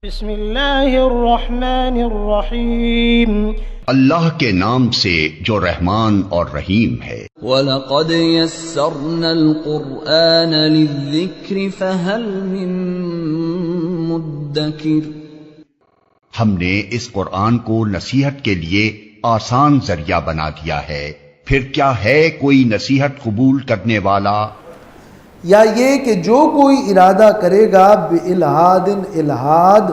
بسم اللہ الرحمن الرحیم اللہ کے نام سے جو رحمان اور رحیم ہے۔ وَلَقَدْ يَسَّرْنَا الْقُرْآنَ لِلذِّكْرِ فَهَلْ مِن مُدَّكِرٍ، ہم نے اس قرآن کو نصیحت کے لیے آسان ذریعہ بنا دیا ہے، پھر کیا ہے کوئی نصیحت قبول کرنے والا؟ یا یہ کہ جو کوئی ارادہ کرے گا بِإِلْحَادٍ الحاد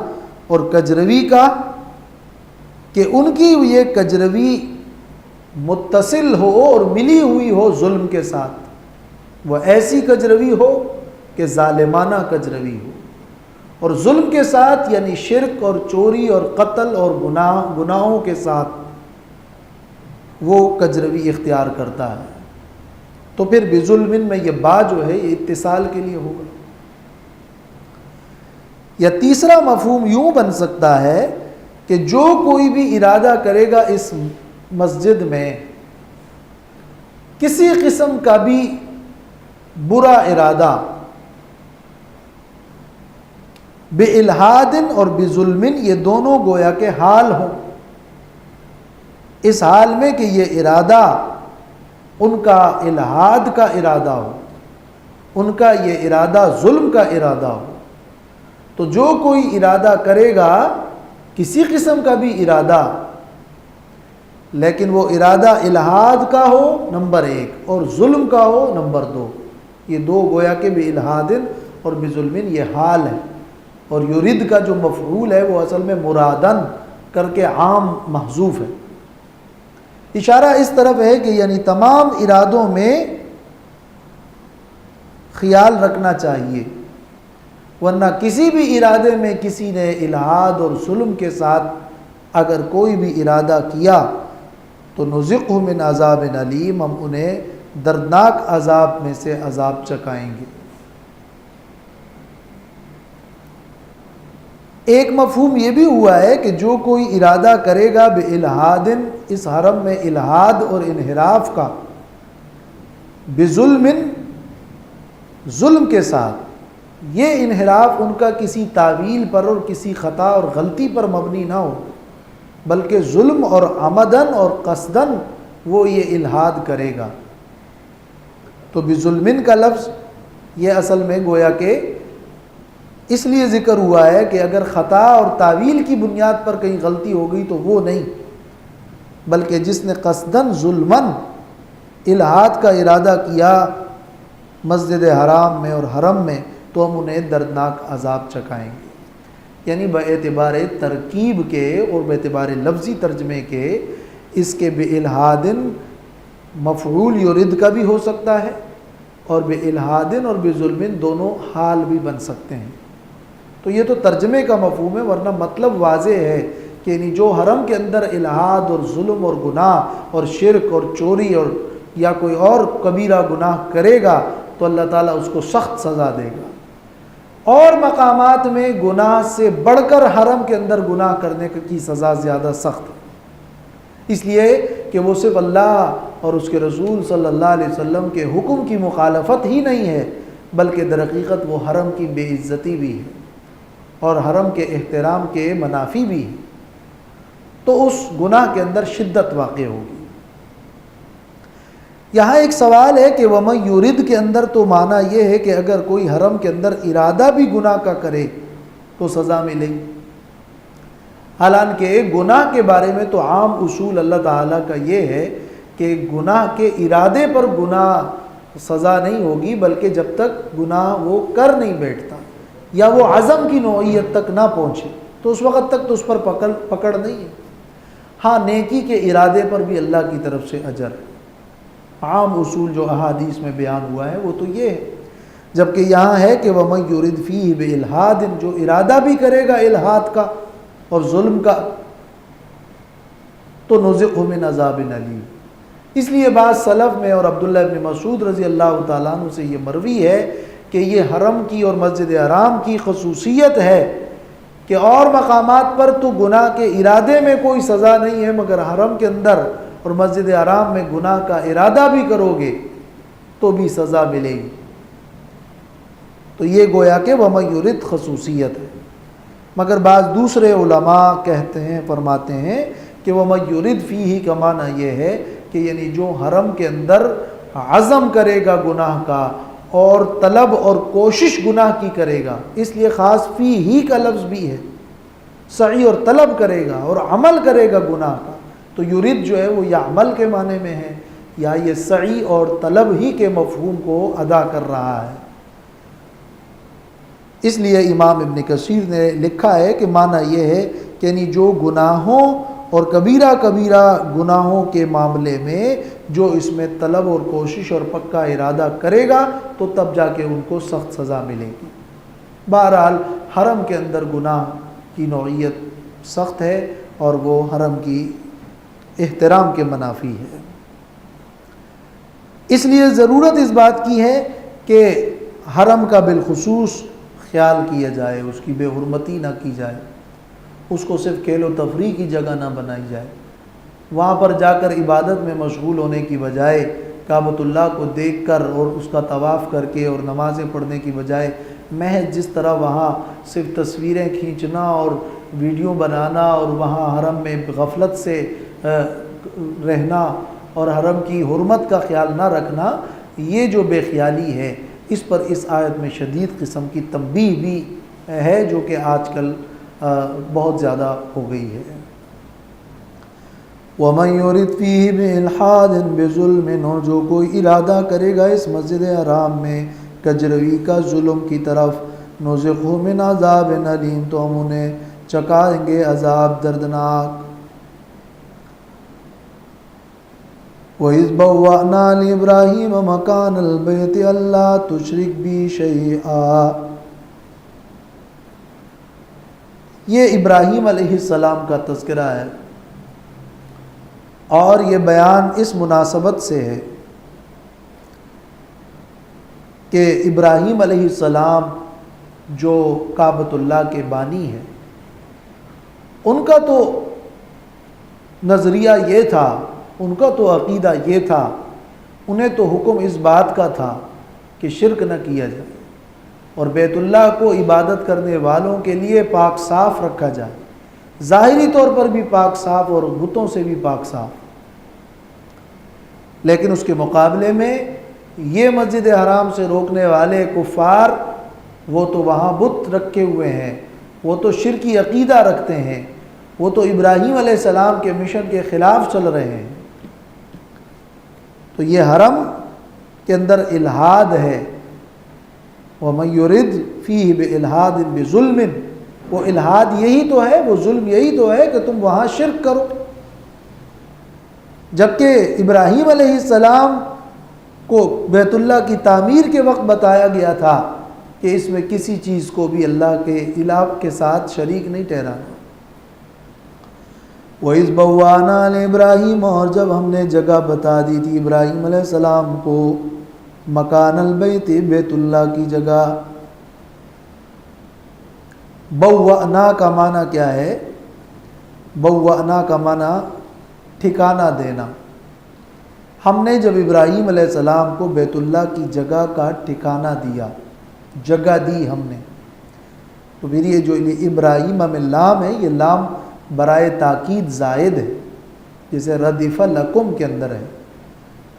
اور کجروی کا، کہ ان کی یہ کجروی متصل ہو اور ملی ہوئی ہو ظلم کے ساتھ، وہ ایسی کجروی ہو کہ ظالمانہ کجروی ہو، اور ظلم کے ساتھ یعنی شرک اور چوری اور قتل اور گناہوں کے ساتھ وہ کجروی اختیار کرتا ہے، تو پھر بظلم میں یہ با جو ہے یہ اتصال کے لیے ہوگا۔ یا تیسرا مفہوم یوں بن سکتا ہے کہ جو کوئی بھی ارادہ کرے گا اس مسجد میں کسی قسم کا بھی برا ارادہ بِإِلْحَادٍ اور بِظُلْمٍ، یہ دونوں گویا کہ حال ہوں، اس حال میں کہ یہ ارادہ ان کا الحاد کا ارادہ ہو، ان کا یہ ارادہ ظلم کا ارادہ ہو، تو جو کوئی ارادہ کرے گا کسی قسم کا بھی ارادہ، لیکن وہ ارادہ الحاد کا ہو نمبر ایک اور ظلم کا ہو نمبر دو، یہ دو گویا کہ بِإِلْحَادٍ اور بِظُلْمٍ یہ حال ہے، اور یرید کا جو مفعول ہے وہ اصل میں مرادن کر کے عام محذوف ہے۔ اشارہ اس طرف ہے کہ یعنی تمام ارادوں میں خیال رکھنا چاہیے، ورنہ کسی بھی ارادے میں کسی نے الحاد اور ظلم کے ساتھ اگر کوئی بھی ارادہ کیا تو نذقہ من عذاب علیم، ہم انہیں دردناک عذاب میں سے عذاب چکھائیں گے۔ ایک مفہوم یہ بھی ہوا ہے کہ جو کوئی ارادہ کرے گا بِإِلْحَادٍ، اس حرم میں الحاد اور انحراف کا، بِظُلْمٍ ظلم کے ساتھ، یہ انحراف ان کا کسی تعویل پر اور کسی خطا اور غلطی پر مبنی نہ ہو، بلکہ ظلم اور عمدن اور قصدن وہ یہ الحاد کرے گا، تو بِظُلْمٍ کا لفظ یہ اصل میں گویا کہ اس لیے ذکر ہوا ہے کہ اگر خطا اور تعویل کی بنیاد پر کہیں غلطی ہو گئی تو وہ نہیں، بلکہ جس نے قصدن ظلمن الحاد کا ارادہ کیا مسجد حرام میں اور حرم میں، تو ہم انہیں دردناک عذاب چکھائیں گے۔ یعنی باعتبار ترکیب کے اور باعتبار لفظی ترجمے کے اس کے بِإِلْحَادٍ مفعول یرید کا بھی ہو سکتا ہے، اور بِإِلْحَادٍ اور بِظُلْمٍ دونوں حال بھی بن سکتے ہیں۔ تو یہ تو ترجمے کا مفہوم ہے، ورنہ مطلب واضح ہے کہ یعنی جو حرم کے اندر الحاد اور ظلم اور گناہ اور شرک اور چوری اور یا کوئی اور کبیرہ گناہ کرے گا تو اللہ تعالیٰ اس کو سخت سزا دے گا، اور مقامات میں گناہ سے بڑھ کر حرم کے اندر گناہ کرنے کی سزا زیادہ سخت ہے، اس لیے کہ وہ صرف اللہ اور اس کے رسول صلی اللہ علیہ وسلم کے حکم کی مخالفت ہی نہیں ہے، بلکہ در حقیقت وہ حرم کی بے عزتی بھی ہے اور حرم کے احترام کے منافی بھی ہے، تو اس گناہ کے اندر شدت واقع ہوگی۔ یہاں ایک سوال ہے کہ وَمَن یُرِد کے اندر تو معنی یہ ہے کہ اگر کوئی حرم کے اندر ارادہ بھی گناہ کا کرے تو سزا ملے گی، حالانکہ گناہ کے بارے میں تو عام اصول اللہ تعالیٰ کا یہ ہے کہ گناہ کے ارادے پر گناہ سزا نہیں ہوگی، بلکہ جب تک گناہ وہ کر نہیں بیٹھتا یا وہ عزم کی نوعیت تک نہ پہنچے تو اس وقت تک تو اس پر پکڑ نہیں ہے۔ ہاں نیکی کے ارادے پر بھی اللہ کی طرف سے اجر ہے، عام اصول جو احادیث میں بیان ہوا ہے وہ تو یہ ہے، جبکہ یہاں ہے کہ وَمَن یُرِد فِیہ بِإِلْحَادٍ، جو ارادہ بھی کرے گا الحاد کا اور ظلم کا تو نُذِقْهُ مِنْ عَذَابٍ علیم۔ اس لیے بعض سلف میں اور عبداللہ ابن مسعود رضی اللہ تعالیٰ عنہ سے یہ مروی ہے کہ یہ حرم کی اور مسجد حرام کی خصوصیت ہے کہ اور مقامات پر تو گناہ کے ارادے میں کوئی سزا نہیں ہے، مگر حرم کے اندر اور مسجد حرام میں گناہ کا ارادہ بھی کرو گے تو بھی سزا ملے گی۔ تو یہ گویا کہ وَمَن یُرِد خصوصیت ہے۔ مگر بعض دوسرے علماء کہتے ہیں، فرماتے ہیں کہ وَمَن يُرِدْ فِيهِ کا معنی یہ ہے کہ یعنی جو حرم کے اندر عزم کرے گا گناہ کا اور طلب اور کوشش گناہ کی کرے گا، اس لیے خاص فی ہی کا لفظ بھی ہے، سعی اور طلب کرے گا اور عمل کرے گا گناہ کا، تو یرید جو ہے وہ یا عمل کے معنی میں ہے یا یہ سعی اور طلب ہی کے مفہوم کو ادا کر رہا ہے۔ اس لیے امام ابن کثیر نے لکھا ہے کہ معنی یہ ہے کہ یعنی جو گناہوں اور کبیرہ کبیرہ گناہوں کے معاملے میں جو اس میں طلب اور کوشش اور پکا ارادہ کرے گا تو تب جا کے ان کو سخت سزا ملے گی۔ بہرحال حرم کے اندر گناہ کی نوعیت سخت ہے اور وہ حرم کی احترام کے منافی ہے، اس لیے ضرورت اس بات کی ہے کہ حرم کا بالخصوص خیال کیا جائے، اس کی بے حرمتی نہ کی جائے، اس کو صرف کھیل و تفریح کی جگہ نہ بنائی جائے، وہاں پر جا کر عبادت میں مشغول ہونے کی بجائے کعبۃ اللہ کو دیکھ کر اور اس کا طواف کر کے اور نمازیں پڑھنے کی بجائے محض جس طرح وہاں صرف تصویریں کھینچنا اور ویڈیو بنانا اور وہاں حرم میں غفلت سے رہنا اور حرم کی حرمت کا خیال نہ رکھنا، یہ جو بے خیالی ہے اس پر اس آیت میں شدید قسم کی تنبیہ بھی ہے جو کہ آج کل بہت زیادہ ہو گئی ہے۔ وَمَن يُرِدْ فِيهِ بِإِلْحَادٍ بِظُلْمٍ، اور جو کوئی ارادہ کرے گا اس مسجد حرام میں کجروی کا ظلم کی طرف، نُذِقْهُ مِنْ عَذَابٍ أَلِيمٍ، تو ہم انہیں چکھائیں گے عذاب دردناک۔ وَإِذْ بَوَّأْنَا لِإِبْرَاهِيمَ مَكَانَ الْبَيْتِ أَلَّا تُشْرِكْ بِي شَيْئًا، یہ ابراہیم علیہ السلام کا تذکرہ ہے اور یہ بیان اس مناسبت سے ہے کہ ابراہیم علیہ السلام جو کعبۃ اللہ کے بانی ہیں، ان کا تو نظریہ یہ تھا، ان کا تو عقیدہ یہ تھا، انہیں تو حکم اس بات کا تھا کہ شرک نہ کیا جائے اور بیت اللہ کو عبادت کرنے والوں کے لیے پاک صاف رکھا جائے، ظاہری طور پر بھی پاک صاف اور بتوں سے بھی پاک صاف۔ لیکن اس کے مقابلے میں یہ مسجد حرام سے روکنے والے کفار، وہ تو وہاں بت رکھے ہوئے ہیں، وہ تو شرکی عقیدہ رکھتے ہیں، وہ تو ابراہیم علیہ السلام کے مشن کے خلاف چل رہے ہیں، تو یہ حرم کے اندر الحاد ہے۔ وَمَن يُرِدْ فِيهِ بِإِلْحَادٍ بِظُلْمٍ، وہ الحاد یہی تو ہے، وہ ظلم یہی تو ہے کہ تم وہاں شرک کرو، جبکہ ابراہیم علیہ السلام کو بیت اللہ کی تعمیر کے وقت بتایا گیا تھا کہ اس میں کسی چیز کو بھی اللہ کے الہ کے ساتھ شریک نہیں ٹھہرانا۔ وَإِذْ بَوَّأْنَا لِإِبْرَاهِيمَ، اور جب ہم نے جگہ بتا دی تھی ابراہیم علیہ السلام کو، مکان البیت، بیت اللہ کی جگہ۔ بوّأنا کا معنی کیا ہے؟ بوّأنا کا معنی ٹھکانہ دینا۔ ہم نے جب ابراہیم علیہ السلام کو بیت اللہ کی جگہ کا ٹھکانہ دیا، جگہ دی ہم نے، تو پھر یہ جو ابراہیم میں لام ہے، یہ لام برائے تاکید زائد ہے، جیسے ردف لکم کے اندر ہے۔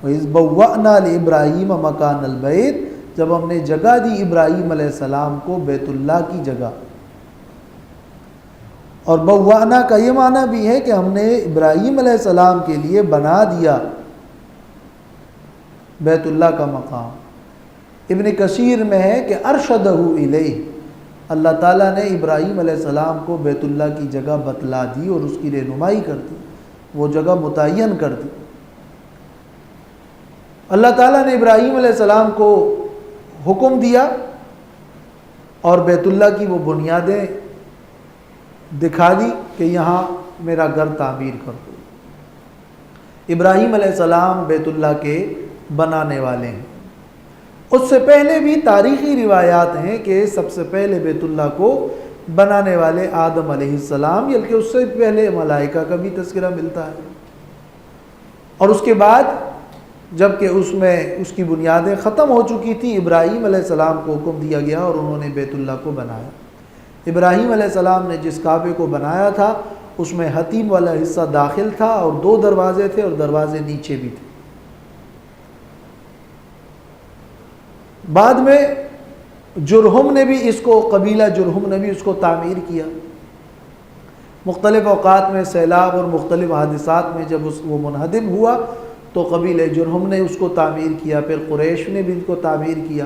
وَإِذْ بَوَّأْنَا لِإِبْرَاهِيمَ مَكَانَ الْبَيْتِ، جب ہم نے جگہ دی ابراہیم علیہ السلام کو بیت اللہ کی جگہ۔ اور بوّأنا کا یہ معنی بھی ہے کہ ہم نے ابراہیم علیہ السلام کے لیے بنا دیا بیت اللہ کا مقام۔ ابن کثیر میں ہے کہ ارشدہ الیہ، اللہ تعالیٰ نے ابراہیم علیہ السلام کو بیت اللہ کی جگہ بتلا دی اور اس کی رہنمائی کر دی، وہ جگہ متعین کر دی۔ اللہ تعالیٰ نے ابراہیم علیہ السلام کو حکم دیا اور بیت اللہ کی وہ بنیادیں دکھا دی کہ یہاں میرا گھر تعمیر کر دو۔ ابراہیم علیہ السلام بیت اللہ کے بنانے والے ہیں۔ اس سے پہلے بھی تاریخی روایات ہیں کہ سب سے پہلے بیت اللہ کو بنانے والے آدم علیہ السلام، بلکہ اس سے پہلے ملائکہ کا بھی تذکرہ ملتا ہے، اور اس کے بعد جب کہ اس میں اس کی بنیادیں ختم ہو چکی تھی، ابراہیم علیہ السلام کو حکم دیا گیا اور انہوں نے بیت اللہ کو بنایا۔ ابراہیم علیہ السلام نے جس کعبے کو بنایا تھا اس میں حتیم والا حصہ داخل تھا اور 2 دروازے تھے اور دروازے نیچے بھی تھے۔ بعد میں جرہم نے بھی اس کو، قبیلہ جرہم نے بھی اس کو تعمیر کیا۔ مختلف اوقات میں سیلاب اور مختلف حادثات میں جب وہ منہدم ہوا تو قبیلہ جرہم نے اس کو تعمیر کیا، پھر قریش نے بھی اس کو تعمیر کیا،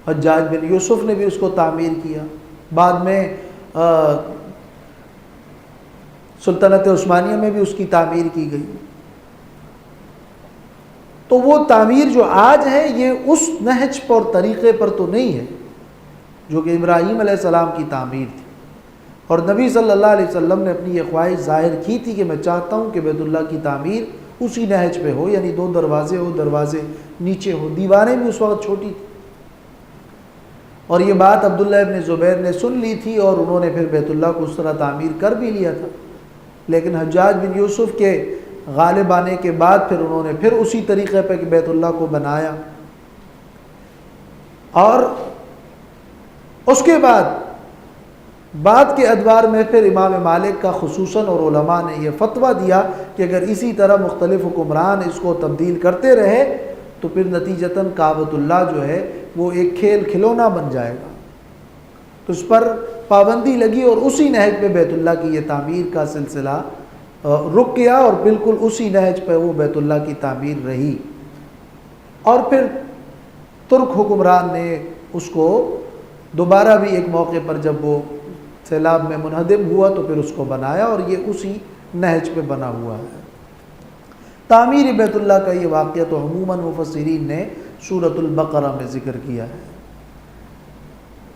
حجاج بن یوسف نے بھی اس کو تعمیر کیا، بعد میں سلطنت عثمانیہ میں بھی اس کی تعمیر کی گئی۔ تو وہ تعمیر جو آج ہے یہ اس نہج پر طریقے پر تو نہیں ہے جو کہ ابراہیم علیہ السلام کی تعمیر تھی، اور نبی صلی اللہ علیہ وسلم نے اپنی یہ خواہش ظاہر کی تھی کہ میں چاہتا ہوں کہ بیت اللہ کی تعمیر اسی نہج پہ ہو، یعنی 2 دروازے ہو، دروازے نیچے ہو، دیواریں بھی اس وقت چھوٹی تھی۔ اور یہ بات عبداللہ ابن زبیر نے سن لی تھی اور انہوں نے پھر بیت اللہ کو اس طرح تعمیر کر بھی لیا تھا، لیکن حجاج بن یوسف کے غالب آنے کے بعد پھر انہوں نے پھر اسی طریقے پہ بیت اللہ کو بنایا۔ اور اس کے بعد کے ادوار میں پھر امام مالک کا خصوصاً اور علماء نے یہ فتویٰ دیا کہ اگر اسی طرح مختلف حکمران اس کو تبدیل کرتے رہے تو پھر نتیجتاً کعبۃ اللہ جو ہے وہ ایک کھیل کھلونا بن جائے گا۔ تو اس پر پابندی لگی اور اسی نہج پہ بیت اللہ کی یہ تعمیر کا سلسلہ رک گیا اور بالکل اسی نہج پہ وہ بیت اللہ کی تعمیر رہی۔ اور پھر ترک حکمران نے اس کو دوبارہ بھی ایک موقع پر جب وہ سیلاب میں منہدم ہوا تو پھر اس کو بنایا اور یہ اسی نہج پہ بنا ہوا ہے۔ تعمیر بیت اللہ کا یہ واقعہ تو عموماً مفسرین نے سورۃ البقرہ میں ذکر کیا ہے،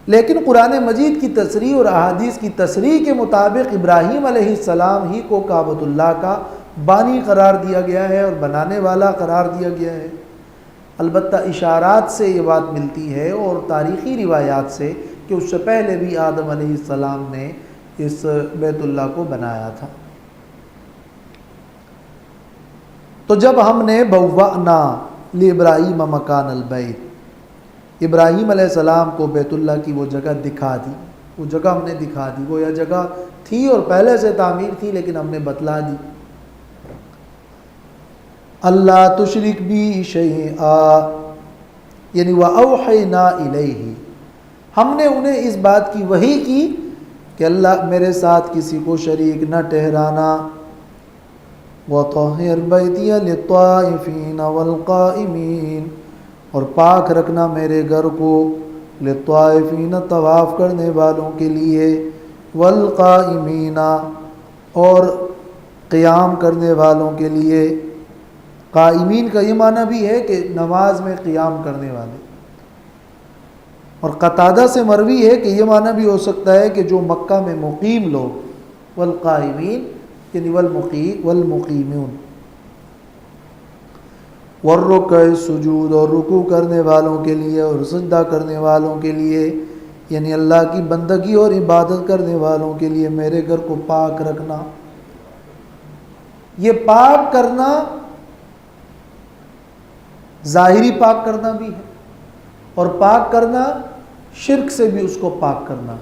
لیکن قرآن مجید کی تصریح اور احادیث کی تصریح کے مطابق ابراہیم علیہ السلام ہی کو کعبۃ اللہ کا بانی قرار دیا گیا ہے اور بنانے والا قرار دیا گیا ہے۔ البتہ اشارات سے یہ بات ملتی ہے اور تاریخی روایات سے کہ اس سے پہلے بھی آدم علیہ السلام نے اس بیت اللہ کو بنایا تھا۔ تو جب ہم نے بوأنا لابراہیم مکان البیت، ابراہیم علیہ السلام کو بیت اللہ کی وہ جگہ دکھا دی، وہ جگہ ہم نے دکھا دی، وہ یہ جگہ تھی اور پہلے سے تعمیر تھی لیکن ہم نے بتلا دی۔ اللہ تشرک بی شیئا، یعنی وَأَوْحَيْنَا إِلَيْهِ، ہم نے انہیں اس بات کی وحی کی کہ اللہ میرے ساتھ کسی کو شریک نہ ٹھہرانا۔ وَطَهِّرْ بَيْتِيَ لِلطَّائِفِينَ وَالْقَائِمِينَ، اور پاک رکھنا میرے گھر کو لِلطَّائِفِينَ طواف کرنے والوں کے لیے، وَالْقَائِمِينَ اور قیام کرنے والوں کے لیے۔ قائمین کا یہ معنی بھی ہے کہ نماز میں قیام کرنے والے، اور قتادہ سے مروی ہے کہ یہ معنی بھی ہو سکتا ہے کہ جو مکہ میں مقیم لوگ، والقائمین یعنی والمقیمون، والرکع سجود اور رکوع کرنے والوں کے لیے اور سجدہ کرنے والوں کے لیے، یعنی اللہ کی بندگی اور عبادت کرنے والوں کے لیے میرے گھر کو پاک رکھنا۔ یہ پاک کرنا ظاہری پاک کرنا بھی ہے، اور پاک کرنا شرک سے بھی اس کو پاک کرنا۔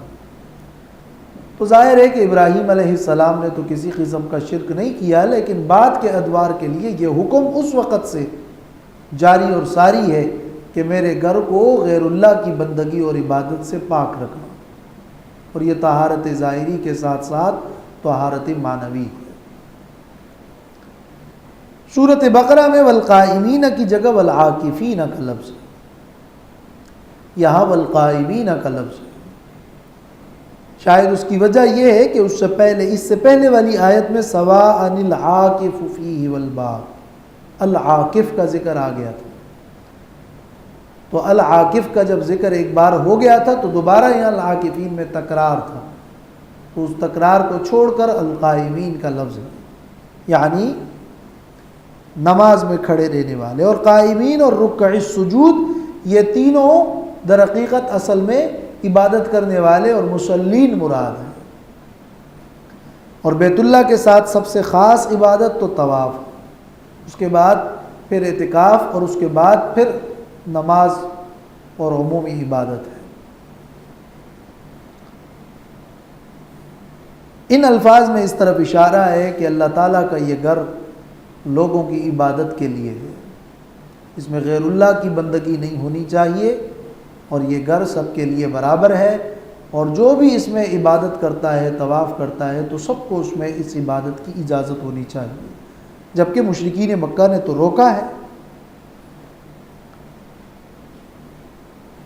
تو ظاہر ہے کہ ابراہیم علیہ السلام نے تو کسی قسم کا شرک نہیں کیا، لیکن بعد کے ادوار کے لیے یہ حکم اس وقت سے جاری اور ساری ہے کہ میرے گھر کو غیر اللہ کی بندگی اور عبادت سے پاک رکھنا، اور یہ طہارت ظاہری کے ساتھ ساتھ طہارت معنوی ہے۔ سورۃ بقرہ میں والقائمین کی جگہ والعاکفین کا لفظ ہے، یہاں والقائمین کا لفظ ہے۔ شاید اس کی وجہ یہ ہے کہ اس سے پہلے والی آیت میں سواء العاکف فیہ والباد، العاکف کا ذکر آ گیا تھا، تو العاکف کا جب ذکر ایک بار ہو گیا تھا تو دوبارہ یہاں العاکفین میں تکرار تھا، تو اس تکرار کو چھوڑ کر القائمین کا لفظ ہے، یعنی نماز میں کھڑے رہنے والے۔ اور قائمین اور رکع السجود یہ تینوں در حقیقت اصل میں عبادت کرنے والے اور مصلین مراد ہیں، اور بیت اللہ کے ساتھ سب سے خاص عبادت تو طواف، اس کے بعد پھر اعتکاف، اور اس کے بعد پھر نماز اور عمومی عبادت ہے۔ ان الفاظ میں اس طرف اشارہ ہے کہ اللہ تعالیٰ کا یہ گھر لوگوں کی عبادت کے لیے ہے، اس میں غیر اللہ کی بندگی نہیں ہونی چاہیے، اور یہ گھر سب کے لیے برابر ہے، اور جو بھی اس میں عبادت کرتا ہے، طواف کرتا ہے، تو سب کو اس میں اس عبادت کی اجازت ہونی چاہیے، جبکہ مشرکین مکہ نے تو روکا ہے۔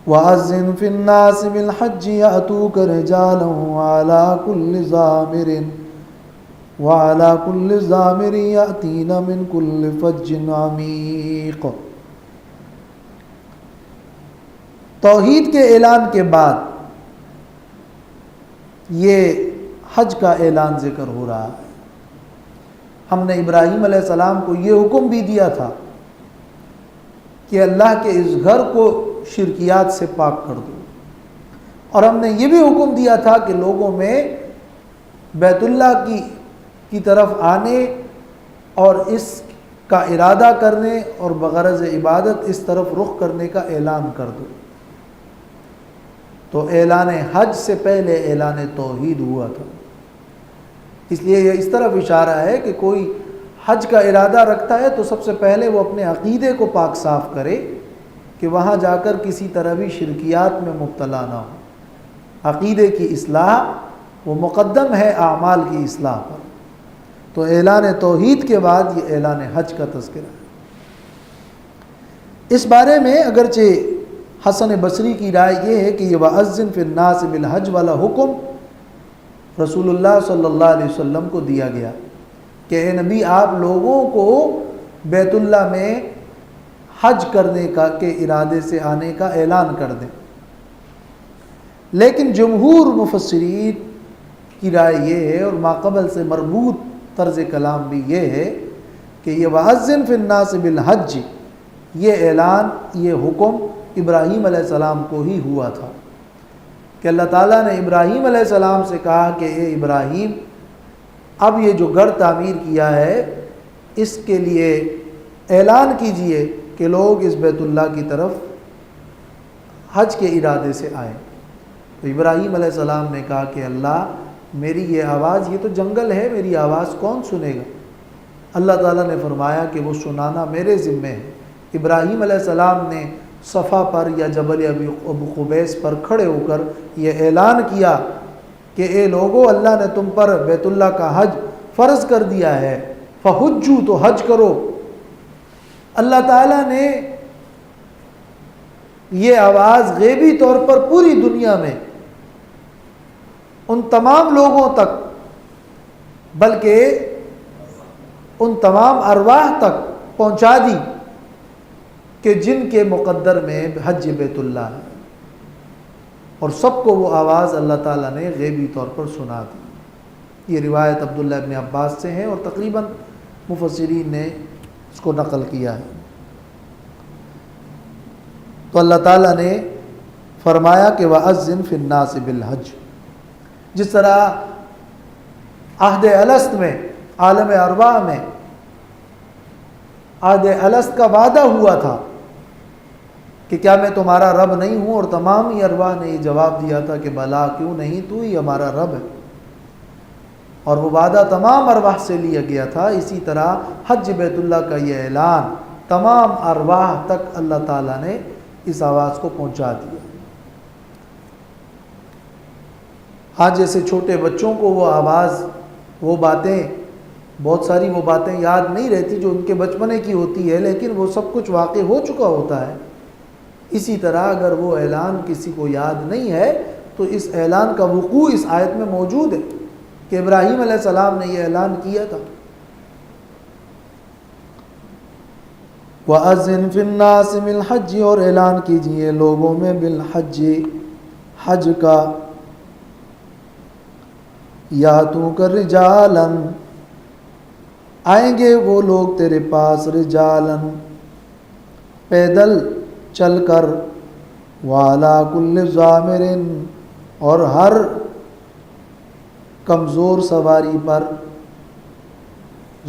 وَأَذِّنْ فِي النَّاسِ بِالْحَجِّ يَأْتُوكَ رِجَالًا وَعَلَى كُلِّ ضَامِرٍ يَأْتِينَ مِنْ كُلِّ فَجٍّ عَمِيقٍ۔ توحید کے اعلان کے بعد یہ حج کا اعلان ذکر ہو رہا ہے۔ ہم نے ابراہیم علیہ السلام کو یہ حکم بھی دیا تھا کہ اللہ کے اس گھر کو شرکیات سے پاک کر دو، اور ہم نے یہ بھی حکم دیا تھا کہ لوگوں میں بیت اللہ کی طرف آنے اور اس کا ارادہ کرنے اور بغرض عبادت اس طرف رخ کرنے کا اعلان کر دو۔ تو اعلان حج سے پہلے اعلان توحید ہوا تھا، اس لیے یہ اس طرف اشارہ ہے کہ کوئی حج کا ارادہ رکھتا ہے تو سب سے پہلے وہ اپنے عقیدے کو پاک صاف کرے کہ وہاں جا کر کسی طرح بھی شرکیات میں مبتلا نہ ہو۔ عقیدے کی اصلاح وہ مقدم ہے اعمال کی اصلاح پر۔ تو اعلان توحید کے بعد یہ اعلان حج کا تذکرہ ہے۔ اس بارے میں اگرچہ حسن بصری کی رائے یہ ہے کہ یہ وَأَذِّن فِي النَّاسِ بِالْحَجِّ والا حکم رسول اللہ صلی اللہ علیہ وسلم کو دیا گیا کہ اے نبی آپ لوگوں کو بیت اللہ میں حج کرنے کے ارادے سے آنے کا اعلان کر دیں۔ لیکن جمہور مفسرین کی رائے یہ ہے، اور ماقبل سے مربوط طرز کلام بھی یہ ہے کہ یہ وَأَذِّن فِي النَّاسِ بِالْحَجِّ یہ اعلان، یہ حکم ابراہیم علیہ السلام کو ہی ہوا تھا کہ اللہ تعالیٰ نے ابراہیم علیہ السلام سے کہا کہ اے ابراہیم اب یہ جو گھر تعمیر کیا ہے اس کے لیے اعلان کیجئے کہ لوگ اس بیت اللہ کی طرف حج کے ارادے سے آئیں۔ تو ابراہیم علیہ السلام نے کہا کہ اللہ میری یہ آواز، یہ تو جنگل ہے، میری آواز کون سنے گا؟ اللہ تعالیٰ نے فرمایا کہ وہ سنانا میرے ذمے ہے۔ ابراہیم علیہ السلام نے صفا پر یا جبل ابو قبیس پر کھڑے ہو کر یہ اعلان کیا کہ اے لوگو اللہ نے تم پر بیت اللہ کا حج فرض کر دیا ہے، فحجوا تو حج کرو۔ اللہ تعالیٰ نے یہ آواز غیبی طور پر پوری دنیا میں ان تمام لوگوں تک، بلکہ ان تمام ارواح تک پہنچا دی کہ جن کے مقدر میں حج بیت اللہ ہے، اور سب کو وہ آواز اللہ تعالیٰ نے غیبی طور پر سنا دی۔ یہ روایت عبداللہ ابن عباس سے ہے اور تقریباً مفسرین نے اس کو نقل کیا ہے۔ تو اللہ تعالیٰ نے فرمایا کہ وَأَذِّن فِي النَّاسِ بِالْحَجِّ، جس طرح عہد الست میں، عالم ارواح میں عہد الست کا وعدہ ہوا تھا کہ کیا میں تمہارا رب نہیں ہوں، اور تمام ہی ارواح نے یہ جواب دیا تھا کہ بلا کیوں نہیں، تو ہی ہمارا رب ہے، اور وہ وعدہ تمام ارواح سے لیا گیا تھا۔ اسی طرح حج بیت اللہ کا یہ اعلان تمام ارواح تک اللہ تعالیٰ نے اس آواز کو پہنچا دیا۔ آج جیسے چھوٹے بچوں کو وہ آواز، وہ باتیں، بہت ساری وہ باتیں یاد نہیں رہتی جو ان کے بچپنے کی ہوتی ہے، لیکن وہ سب کچھ واقع ہو چکا ہوتا ہے۔ اسی طرح اگر وہ اعلان کسی کو یاد نہیں ہے تو اس اعلان کا وقوع اس آیت میں موجود ہے کہ ابراہیم علیہ السلام نے یہ اعلان کیا تھا۔ وَأَذِّن فِي النَّاسِ بِالْحَجِّ اور اعلان کیجئے لوگوں میں بالحج، حج کا، یاتوک رجالا آئیں گے وہ لوگ تیرے پاس، رجالا پیدل چل کر، وعلی کل ضامر اور ہر کمزور سواری پر۔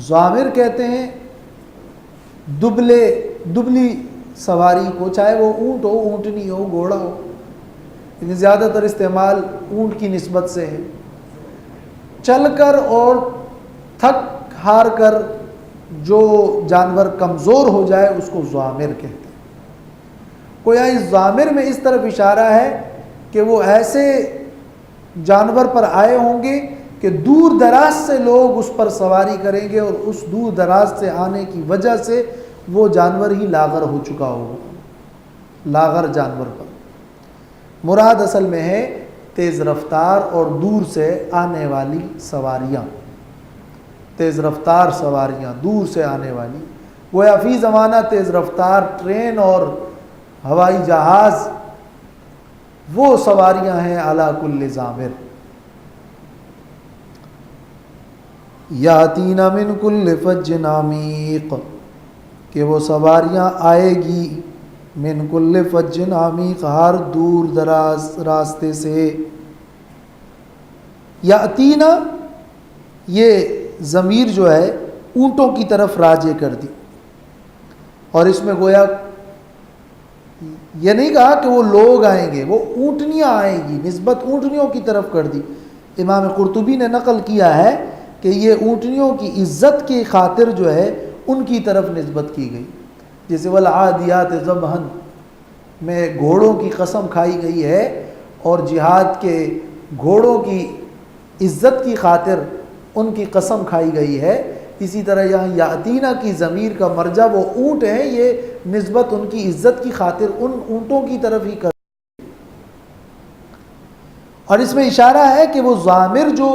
ضامر کہتے ہیں دبلی سواری کو، چاہے وہ اونٹ ہو، اونٹنی ہو، گھوڑا ہو، لیکن زیادہ تر استعمال اونٹ کی نسبت سے ہے۔ چل کر اور تھک ہار کر جو جانور کمزور ہو جائے اس کو ضامر کہتے ہیں۔ گویا اس ضامر میں اس طرف اشارہ ہے کہ وہ ایسے جانور پر آئے ہوں گے کہ دور دراز سے لوگ اس پر سواری کریں گے، اور اس دور دراز سے آنے کی وجہ سے وہ جانور ہی لاغر ہو چکا ہوگا۔ لاغر جانور پر مراد اصل میں ہے تیز رفتار اور دور سے آنے والی سواریاں، تیز رفتار سواریاں دور سے آنے والی۔ گویا فی زمانہ تیز رفتار ٹرین اور ہوائی جہاز وہ سواریاں ہیں علی کل ضامر۔ یاتین من کل فج عمیق، کہ وہ سواریاں آئے گی من کل فج عمیق، ہر دور دراز راستے سے۔ یاتینا یہ ضمیر جو ہے اونٹوں کی طرف راجع کر دی، اور اس میں گویا یہ نہیں کہا کہ وہ لوگ آئیں گے، وہ اونٹنیاں آئیں گی، نسبت اونٹنیوں کی طرف کر دی۔ امام قرطبی نے نقل کیا ہے کہ یہ اونٹنیوں کی عزت کی خاطر جو ہے ان کی طرف نسبت کی گئی، جیسے والعادیات ضبحا میں گھوڑوں کی قسم کھائی گئی ہے، اور جہاد کے گھوڑوں کی عزت کی خاطر ان کی قسم کھائی گئی ہے، اسی طرح یہاں یاتینا کی ضمیر کا مرجع وہ اونٹ ہیں، یہ نسبت ان کی عزت کی خاطر ان اونٹوں کی طرف ہی کر، اور اس میں اشارہ ہے کہ وہ ضامر جو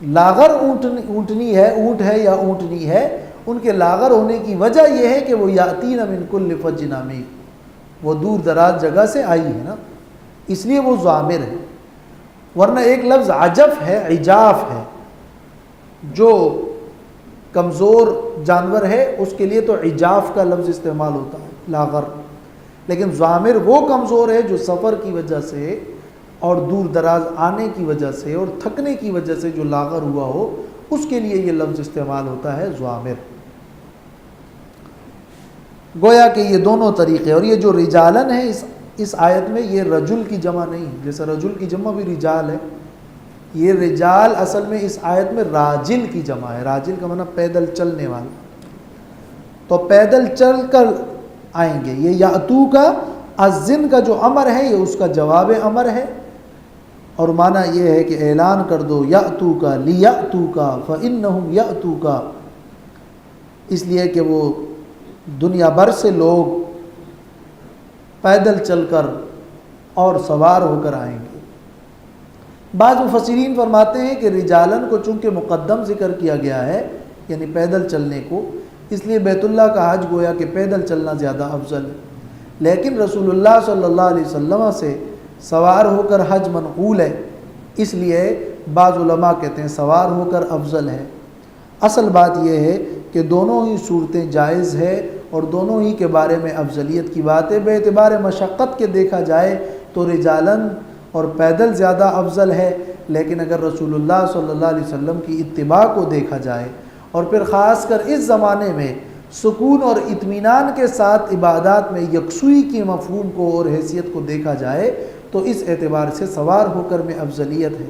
لاغر اونٹنی ہے، اونٹ ہے یا اونٹنی ہے، ان کے لاغر ہونے کی وجہ یہ ہے کہ وہ یاتین من کل فج عمیق، وہ دور دراز جگہ سے آئی ہے نا، اس لیے وہ ضامر ہے۔ ورنہ ایک لفظ عجف ہے، عجاف ہے، جو کمزور جانور ہے اس کے لیے تو عجاف کا لفظ استعمال ہوتا ہے، لاغر، لیکن ضامر وہ کمزور ہے جو سفر کی وجہ سے اور دور دراز آنے کی وجہ سے اور تھکنے کی وجہ سے جو لاغر ہوا ہو، اس کے لیے یہ لفظ استعمال ہوتا ہے ضامر۔ گویا کہ یہ دونوں طریقے، اور یہ جو رجالن ہے اس آیت میں یہ رجل کی جمع نہیں، جیسے رجل کی جمع بھی رجال ہے، یہ رجال اصل میں اس آیت میں راجل کی جمع ہے۔ راجل کا معنی پیدل چلنے والا، تو پیدل چل کر آئیں گے۔ یہ یاتو کا الزن کا جو امر ہے یہ اس کا جواب امر ہے، اور معنی یہ ہے کہ اعلان کر دو یاتو کا لیاتو کا فانہم یاتو کا، اس لیے کہ وہ دنیا بھر سے لوگ پیدل چل کر اور سوار ہو کر آئیں گے۔ بعض مفسرین فرماتے ہیں کہ رجالن کو چونکہ مقدم ذکر کیا گیا ہے، یعنی پیدل چلنے کو، اس لیے بیت اللہ کا حج گویا کہ پیدل چلنا زیادہ افضل ہے، لیکن رسول اللہ صلی اللہ علیہ وسلم سے سوار ہو کر حج منقول ہے، اس لیے بعض علماء کہتے ہیں سوار ہو کر افضل ہے۔ اصل بات یہ ہے کہ دونوں ہی صورتیں جائز ہے، اور دونوں ہی کے بارے میں افضلیت کی بات ہے۔ بے اعتبار مشقت کے دیکھا جائے تو رجالن اور پیدل زیادہ افضل ہے، لیکن اگر رسول اللہ صلی اللہ علیہ وسلم کی اتباع کو دیکھا جائے، اور پھر خاص کر اس زمانے میں سکون اور اطمینان کے ساتھ عبادات میں یکسوئی کی مفہوم کو اور حیثیت کو دیکھا جائے، تو اس اعتبار سے سوار ہو کر میں افضلیت ہے۔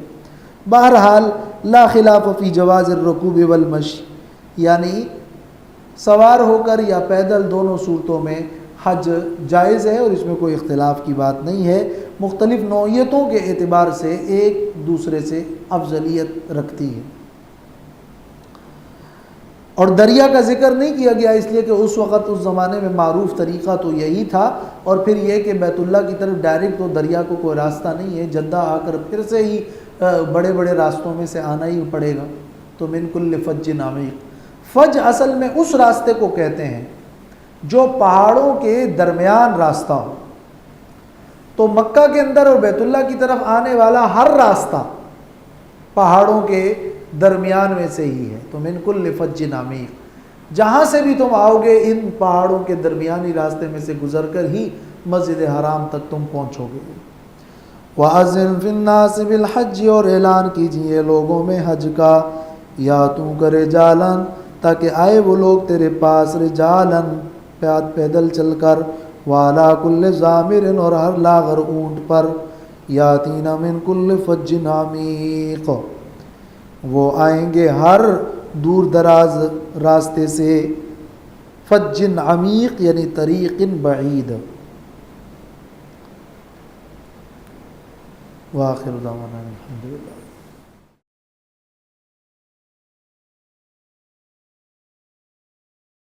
بہرحال لا خلاف فی جواز الرکوب والمشی، یعنی سوار ہو کر یا پیدل دونوں صورتوں میں حج جائز ہے، اور اس میں کوئی اختلاف کی بات نہیں ہے۔ مختلف نوعیتوں کے اعتبار سے ایک دوسرے سے افضلیت رکھتی ہے۔ اور دریا کا ذکر نہیں کیا گیا اس لیے کہ اس وقت اس زمانے میں معروف طریقہ تو یہی تھا، اور پھر یہ کہ بیت اللہ کی طرف ڈائریکٹ تو دریا کو کوئی راستہ نہیں ہے، جدہ آ کر پھر سے ہی بڑے بڑے راستوں میں سے آنا ہی پڑے گا۔ تو من کل فج عمیق، فج اصل میں اس راستے کو کہتے ہیں جو پہاڑوں کے درمیان راستہ ہو، تو مکہ کے اندر اور بیت اللہ کی طرف آنے والا ہر راستہ پہاڑوں کے درمیان میں سے ہی ہے۔ تو من کل فج عمیق، جہاں سے بھی تم آؤ گے ان پہاڑوں کے درمیانی راستے میں سے گزر کر ہی مسجد حرام تک تم پہنچو گے۔ وَأَذِّن فِي النَّاسِ بِالْحَجِّ، اور اعلان کیجئے لوگوں میں حج کا، یا تو کرے رجالن، تاکہ آئے وہ لوگ تیرے پاس، رجالن پیدل چل کر، وَعَلَىٰ كُلِّ ضَامِرٍ، اور ہر لاغر اونٹ پر، یاتین من کل فج عمیق، وہ آئیں گے ہر دور دراز راستے سے، فج عمیق یعنی طریق بعید۔ وآخر دعوانا الحمدللہ۔